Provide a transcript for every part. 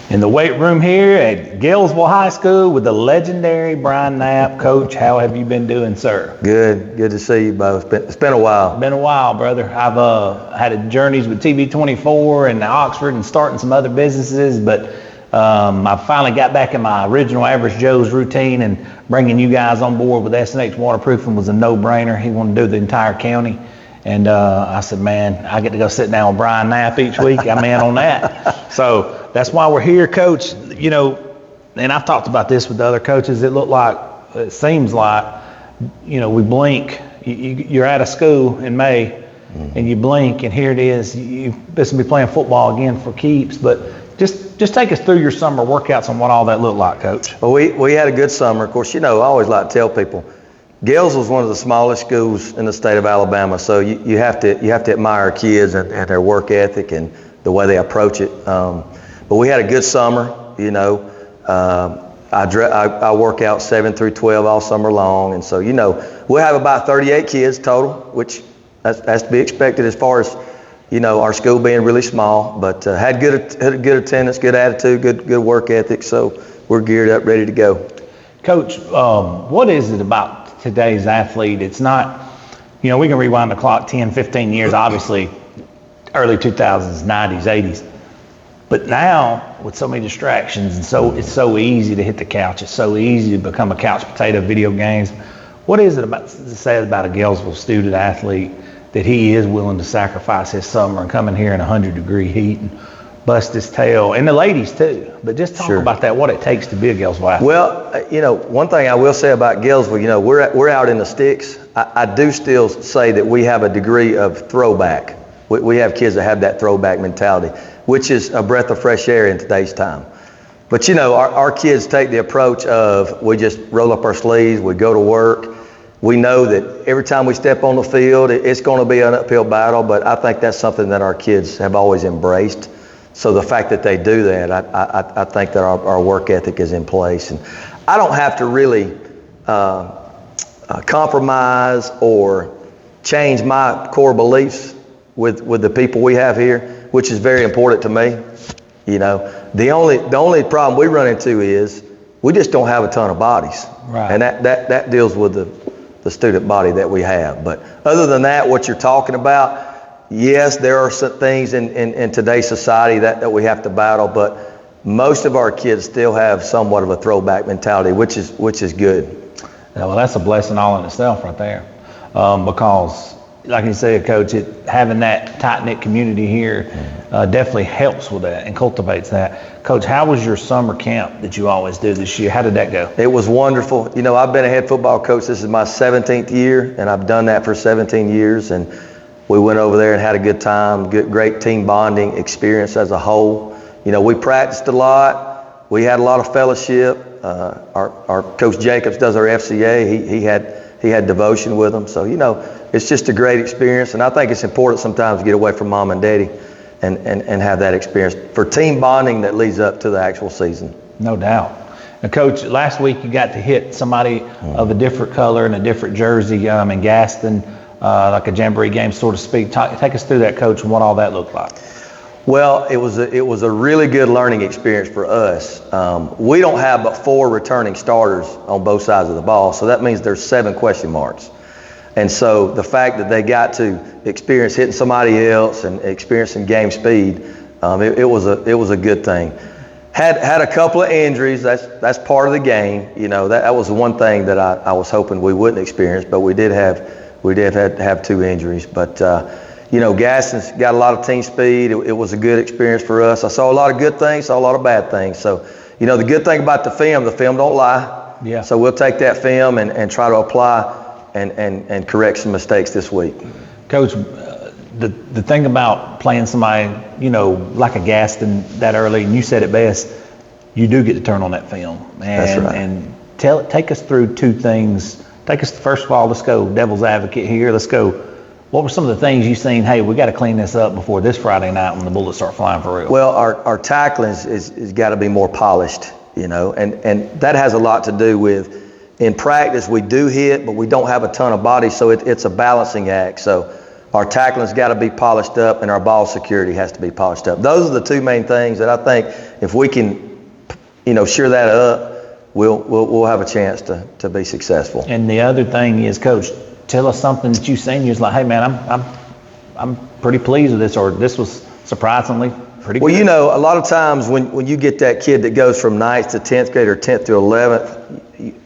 In the weight room here at Gaylesville High School with the legendary Brian Knapp. Coach, how have you been doing, sir? Good to see you both. It's been a while. Been a while, brother. I've had journeys with TV24 and Oxford and starting some other businesses, but I finally got back in my original Average Joe's routine, and bringing you guys on board with SNH Waterproofing was a no-brainer. He wanted to do the entire county. And I said, man, I get to go sit down with Brian Knapp each week. I'm in on that. So that's why we're here, Coach. You know, and I've talked about this with the other coaches. It seems like, you know, we blink. You're out of school in May, and you blink, and here it is. You're supposed to be playing football again for keeps. But just take us through your summer workouts and what all that looked like, Coach. Well, we had a good summer. Of course, you know, I always like to tell people, Gaylesville is one of the smallest schools in the state of Alabama, so you have to admire our kids and their work ethic and the way they approach it. But we had a good summer. You know, I work out 7 through 12 all summer long, and so, you know, we'll have about 38 kids total, which has to be expected as far as, you know, our school being really small. But had good attendance, good attitude, good work ethic. So we're geared up, ready to go. Coach, what is it about today's athlete? It's not, you know, we can rewind the clock 10, 15 years, obviously early 2000s, 90s, 80s. But now with so many distractions, and so it's so easy to hit the couch. It's so easy to become a couch potato, video games. What is it about a Gaylesville student athlete that he is willing to sacrifice his summer and come in here in 100-degree heat and bust his tail, and the ladies too? But just talk about that, what it takes to be a Gaylesville athlete. Well, you know, one thing I will say about Gaylesville, you know, we're out in the sticks. I do still say that we have a degree of throwback. We have kids that have that throwback mentality, which is a breath of fresh air in today's time. But, you know, our kids take the approach of, we just roll up our sleeves, we go to work. We know that every time we step on the field, it's going to be an uphill battle, but I think that's something that our kids have always embraced. So the fact that they do that, I think that our work ethic is in place. And I don't have to really compromise or change my core beliefs with the people we have here, which is very important to me. You know, the only problem we run into is we just don't have a ton of bodies. Right. And that deals with the student body that we have. But other than that, what you're talking about, yes, there are some things in today's society that we have to battle, but most of our kids still have somewhat of a throwback mentality, which is good. Yeah, well, that's a blessing all in itself right there, because, like you said, Coach, having that tight-knit community here definitely helps with that and cultivates that. Coach, how was your summer camp that you always do this year? How did that go? It was wonderful. You know, I've been a head football coach. This is my 17th year, and I've done that for 17 years, and we went over there and had a good time, great team bonding experience as a whole. You know, we practiced a lot. We had a lot of fellowship. Our Coach Jacobs does our FCA. He had devotion with them. So, you know, it's just a great experience. And I think it's important sometimes to get away from mom and daddy and have that experience for team bonding that leads up to the actual season. No doubt. Now, Coach, last week you got to hit somebody of a different color and a different jersey in Gaston. Like a jamboree game, so to speak. Take us through that, Coach, and what all that looked like. Well, it was a really good learning experience for us. We don't have but 4 returning starters on both sides of the ball, so that means there's 7 question marks. And so the fact that they got to experience hitting somebody else and experiencing game speed, it was a good thing. Had a couple of injuries. That's part of the game. You know, that was the one thing that I was hoping we wouldn't experience, but we did have 2 injuries. But you know, Gaston's got a lot of team speed. It was a good experience for us. I saw a lot of good things, saw a lot of bad things. So, you know, the good thing about the film don't lie. Yeah. So we'll take that film and try to apply and correct some mistakes this week. Coach, the thing about playing somebody, you know, like a Gaston that early, and you said it best, you do get to turn on that film. That's right. And Take us through two things. First of all, let's go devil's advocate here. Let's go. What were some of the things you've seen? Hey, we got to clean this up before this Friday night when the bullets start flying for real. Well, our tackling is got to be more polished, and that has a lot to do with, in practice we do hit, but we don't have a ton of body, so it's a balancing act. So our tackling's got to be polished up, and our ball security has to be polished up. Those are the two main things that I think if we can, sheer that up, we'll have a chance to be successful. And the other thing is, Coach, tell us something that you've seen. You're like, hey man, I'm pretty pleased with this, or this was surprisingly pretty good. Well, a lot of times when you get that kid that goes from 9th to 10th grade or 10th to 11th,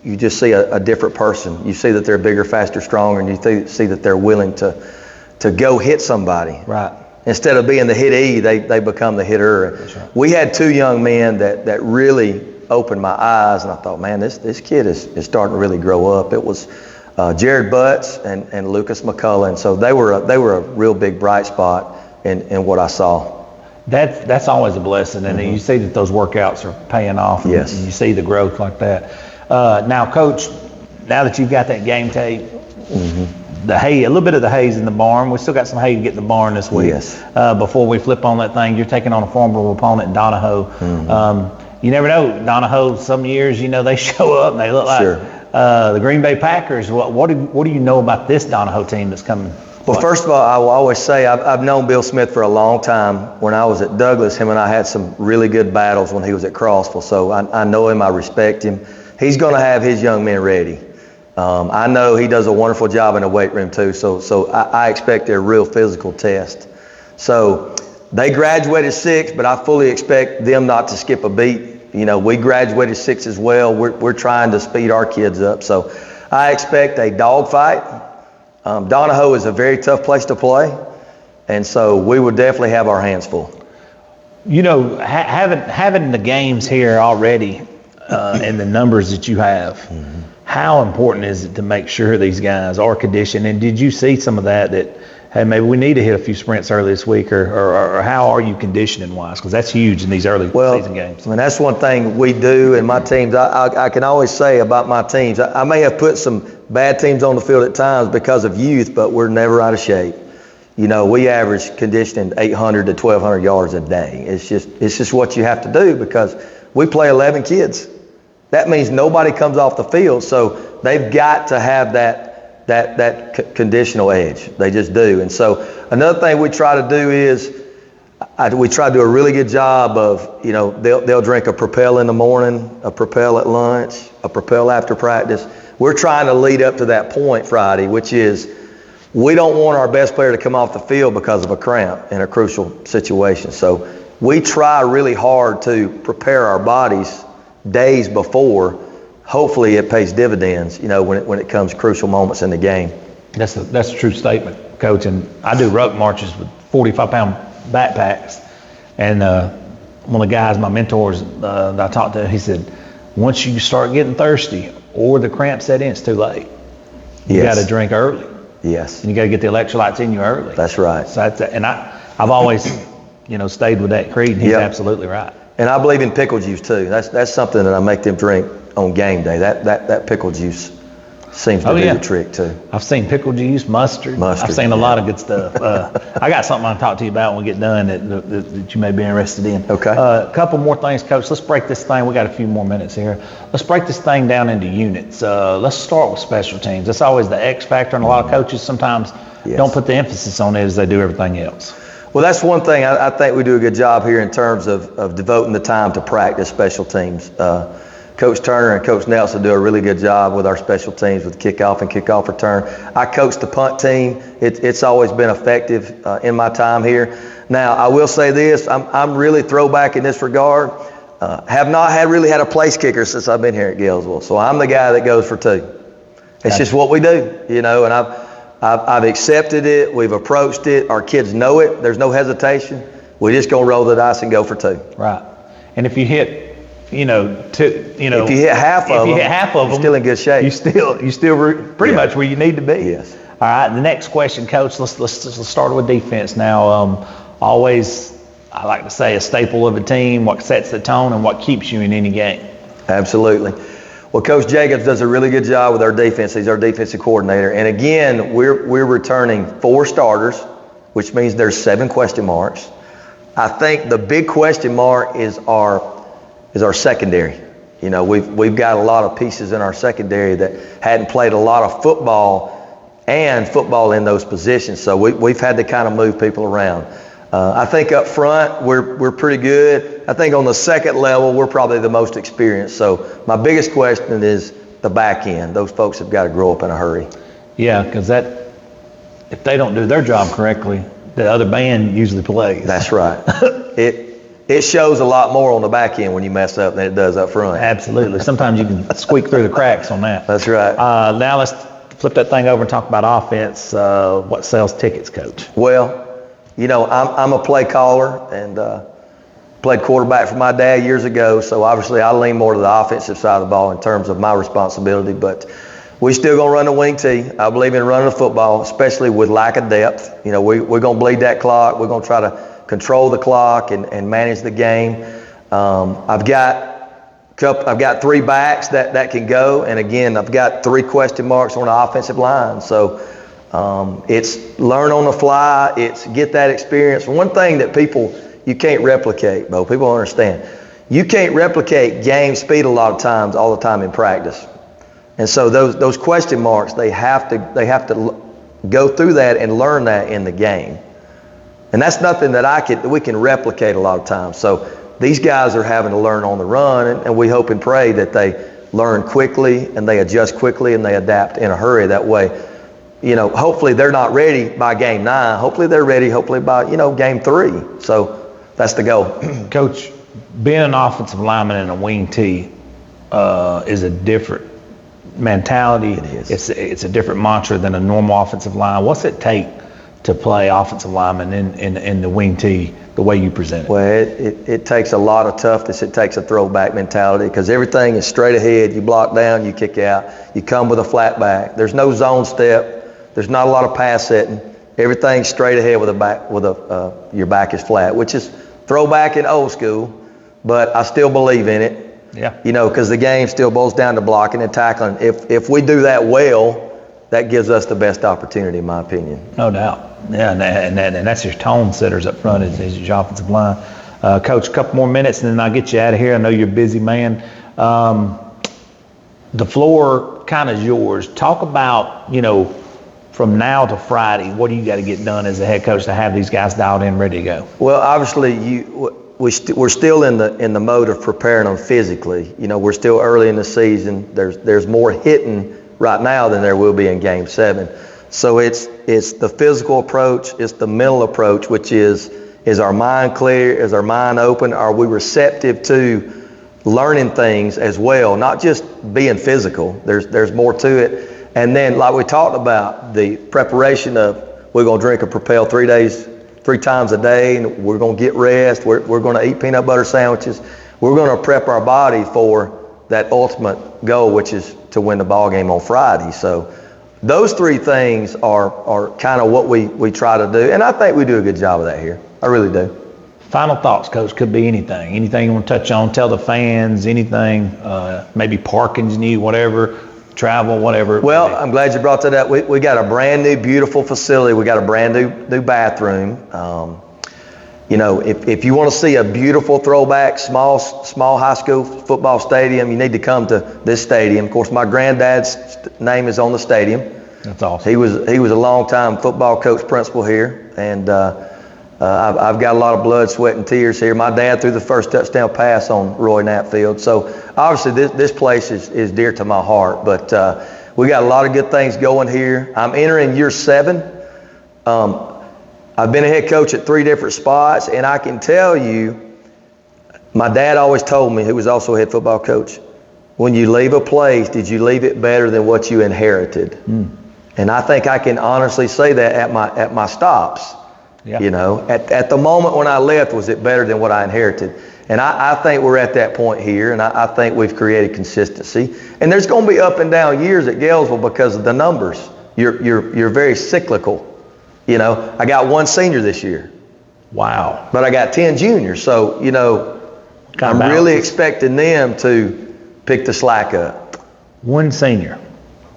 you just see a different person. You see that they're bigger, faster, stronger, and you see that they're willing to go hit somebody. Right. Instead of being the hittee, they become the hitter. That's right. We had two young men that really opened my eyes, and I thought, man, this kid is starting to really grow up. It was Jared Butts and Lucas McCullough. So they were a real big bright spot in what I saw. That's always a blessing, and you see that those workouts are paying off. Yes. And you see the growth like that. Now, Coach, now that you've got that game tape, the hay, a little bit of the hay's in the barn. We still got some hay to get in the barn this week. Yes. Before we flip on that thing, you're taking on a formidable opponent in Donahoe. You never know, Donahoe. Some years, they show up and they look like the Green Bay Packers. What do you know about this Donahoe team that's coming? Well, first of all, I will always say I've known Bill Smith for a long time. When I was at Douglas, him and I had some really good battles when he was at Crossville. So I know him, I respect him. He's going to have his young men ready. I know he does a wonderful job in the weight room too. So I expect a real physical test. So they graduated 6, but I fully expect them not to skip a beat. We graduated 6 as well. We're trying to speed our kids up. So I expect a dogfight. Donahoe is a very tough place to play, and so we would definitely have our hands full. Having the games here already and the numbers that you have, how important is it to make sure these guys are conditioned? And did you see some of that, hey, maybe we need to hit a few sprints early this week, or how are you conditioning wise? Because that's huge in these early season games. I mean, that's one thing we do in my teams. I can always say about my teams, I may have put some bad teams on the field at times because of youth, but we're never out of shape. We average conditioning 800 to 1,200 yards a day. It's just what you have to do because we play 11 kids. That means nobody comes off the field, so they've got to have that conditional edge. They just do. And so another thing we try to do is we try to do a really good job of, they'll drink a Propel in the morning, a Propel at lunch, a Propel after practice. We're trying to lead up to that point Friday, which is we don't want our best player to come off the field because of a cramp in a crucial situation. So we try really hard to prepare our bodies days before. Hopefully it pays dividends, when it comes crucial moments in the game. That's a true statement, Coach. And I do ruck marches with 45-pound backpacks. And one of the guys, my mentors that I talked to, he said, once you start getting thirsty or the cramp set in, it's too late. You got to drink early. Yes. And you got to get the electrolytes in you early. That's right. So I've always, stayed with that creed, and he's absolutely right. And I believe in pickle juice too. That's something that I make them drink on game day. That pickle juice seems to do the trick too. I've seen pickle juice, mustard. I've seen a lot of good stuff. I got something I'll talk to you about when we get done that you may be interested in. Okay. A couple more things, Coach. Let's break this thing. We got a few more minutes here. Let's break this thing down into units. Let's start with special teams. That's always the X factor, and a lot of coaches sometimes don't put the emphasis on it as they do everything else. Well, that's one thing I think we do a good job here in terms of devoting the time to practice special teams. Coach Turner and Coach Nelson do a really good job with our special teams with kickoff and kickoff return. I coach the punt team. It's always been effective in my time here. Now, I will say this, I'm really throwback in this regard. Have not really had a place kicker since I've been here at Gaylesville. So I'm the guy that goes for 2. It's just what we do, and I've accepted it. We've approached it. Our kids know it. There's no hesitation. We're just going to roll the dice and go for 2. Right. And if you hit, if you hit half of them, you're still in good shape. You still pretty much where you need to be. Yes. All right. The next question, Coach. Let's start with defense now. Always, I like to say, a staple of a team. What sets the tone and what keeps you in any game. Absolutely. Well, Coach Jacobs does a really good job with our defense. He's our defensive coordinator. And again, we're returning 4 starters, which means there's 7 question marks. I think the big question mark is our secondary. You know, we've got a lot of pieces in our secondary that hadn't played a lot of football in those positions. So we've had to kind of move people around. I think up front, we're pretty good. I think on the second level, we're probably the most experienced. So my biggest question is the back end. Those folks have got to grow up in a hurry. Yeah, because if they don't do their job correctly, the other band usually plays. That's right. It shows a lot more on the back end when you mess up than it does up front. Absolutely. Sometimes you can squeak through the cracks on that. That's right. Now let's flip that thing over and talk about offense. What sells tickets, Coach? Well, you know, I'm a play caller and played quarterback for my dad years ago, so obviously I lean more to the offensive side of the ball in terms of my responsibility, but we still going to run the wing tee. I believe in running the football, especially with lack of depth. You know, we're going to bleed that clock. We're going to try to control the clock and manage the game. I've got 3 backs that can go, and again, I've got 3 question marks on the offensive line. So it's learn on the fly. It's get that experience. One thing that you can't replicate, Bo. People don't understand. You can't replicate game speed a lot of times, all the time in practice. And so those question marks, they have to go through that and learn that in the game. And that's nothing that we can replicate a lot of times. So these guys are having to learn on the run, and we hope and pray that they learn quickly and they adjust quickly and they adapt in a hurry. That way, you know, hopefully they're not ready by game 9. Hopefully they're ready, hopefully by, you know, game 3. So that's the goal. Coach, being an offensive lineman in a wing tee is a different mentality. It is. It's a different mantra than a normal offensive line. What's it take to play offensive lineman in the wing tee the way you present it? Well, it takes a lot of toughness. It takes a throwback mentality because everything is straight ahead. You block down, you kick out. You come with a flat back. There's no zone step. There's not a lot of pass setting. Everything's straight ahead your back is flat, which is throwback and old school, but I still believe in it. Yeah. You know, because the game still boils down to blocking and tackling. If we do that well, that gives us the best opportunity, in my opinion. No doubt. Yeah, and that's your tone setters up front is your offensive line. Coach, a couple more minutes and then I'll get you out of here. I know you're a busy man. The floor kind of is yours. Talk about, you know, from now to Friday, what do you got to get done as a head coach to have these guys dialed in, ready to go? Well, obviously, we're still in the mode of preparing them physically. You know, we're still early in the season. There's more hitting right now than there will be in Game 7. So it's the physical approach, it's the mental approach, which is our mind clear, is our mind open, are we receptive to learning things as well, not just being physical. There's more to it. And then, like we talked about, the preparation of we're going to drink a Propel 3 times a day, and we're going to get rest. We're going to eat peanut butter sandwiches. We're going to prep our body for that ultimate goal, which is to win the ball game on Friday. So those 3 things are kind of what we try to do, and I think we do a good job of that here. I really do. Final thoughts, Coach. Could be anything. Anything you want to touch on? Tell the fans anything. Maybe parking's new, whatever. Travel, whatever. Well, I'm glad you brought that up. We got a brand new, beautiful facility. We got a brand new bathroom. You know, if you want to see a beautiful throwback, small high school football stadium, you need to come to this stadium. Of course, my granddad's name is on the stadium. That's awesome. He was a long-time football coach, principal here, and I've got a lot of blood, sweat, and tears here. My dad threw the first touchdown pass on Roy Knapfield. So obviously this place is dear to my heart. But we got a lot of good things going here. I'm entering year 7. I've been a head coach at 3 different spots, and I can tell you, my dad always told me, who was also a head football coach, when you leave a place, did you leave it better than what you inherited? And I think I can honestly say that at my stops. Yeah. You know, at the moment when I left, was it better than what I inherited? And I think we're at that point here, and I think we've created consistency. And there's going to be up and down years at Gaylesville because of the numbers. You're very cyclical. You know, I got 1 senior this year. Wow. But I got 10 juniors. So, you know, I'm really expecting them to pick the slack up. One senior.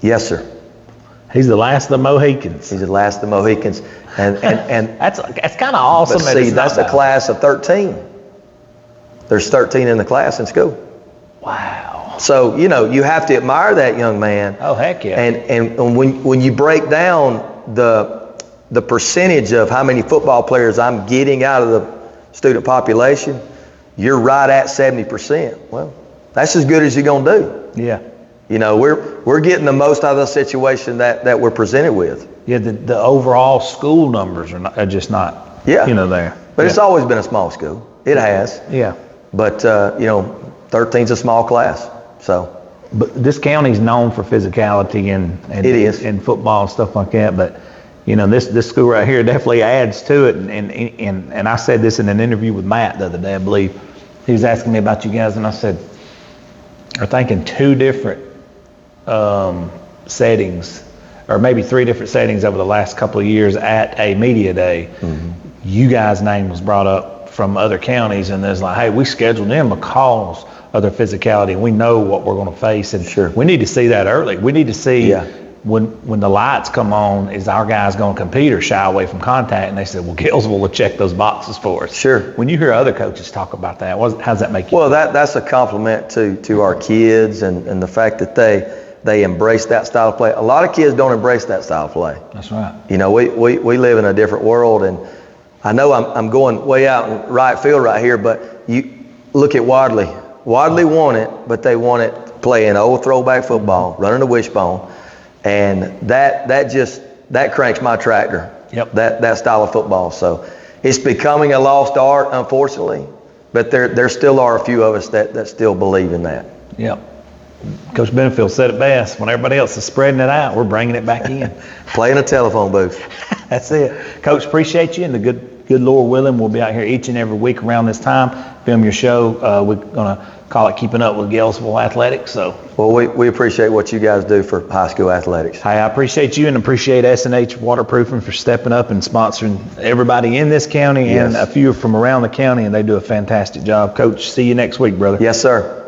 Yes, sir. He's the last of the Mohicans. He's the last of the Mohicans. And that's kind of awesome. But see, that's a class of 13. There's 13 in the class in school. Wow. So, you have to admire that young man. Oh, heck yeah. And when you break down the percentage of how many football players I'm getting out of the student population, you're right at 70%. Well, that's as good as you're going to do. Yeah. We're getting the most out of the situation that we're presented with. Yeah, the overall school numbers are just not, there. But it's always been a small school. It has. Yeah. But, 13's a small class, so. But this county's known for physicality and it is. And football and stuff like that. But, this school right here definitely adds to it. And I said this in an interview with Matt the other day, I believe. He was asking me about you guys, and I said, we're thinking 2 different settings, or maybe 3 different settings over the last couple of years at a media day. Mm-hmm. You guys' name was brought up from other counties, and there's like, hey, we scheduled them because of their physicality, and we know what we're going to face, and sure. We need to see that early. We need to see when the lights come on, is our guys going to compete or shy away from contact? And they said, well, Gaylesville will check those boxes for us. Sure. When you hear other coaches talk about that, how's that make you? Well, that's a compliment to our kids and the fact that they embrace that style of play. A lot of kids don't embrace that style of play. That's right. We live in a different world, and I know I'm going way out in right field right here, but you look at Wadley. Wadley won it, but they won it playing old throwback football, running the wishbone, and that cranks my tractor. Yep. That style of football. So it's becoming a lost art, unfortunately, but there still are a few of us that still believe in that. Yep. Coach Benefield said it best. When everybody else is spreading it out, we're bringing it back in. Playing a telephone booth. That's it. Coach, appreciate you, and the good Lord willing, we'll be out here each and every week around this time, film your show. We're going to call it Keeping Up with Gaylesville Athletics. So, well, we appreciate what you guys do for high school athletics. Hey, I appreciate you and appreciate S&H Waterproofing for stepping up and sponsoring everybody in this county and a few from around the county, and they do a fantastic job. Coach, see you next week, brother. Yes, sir.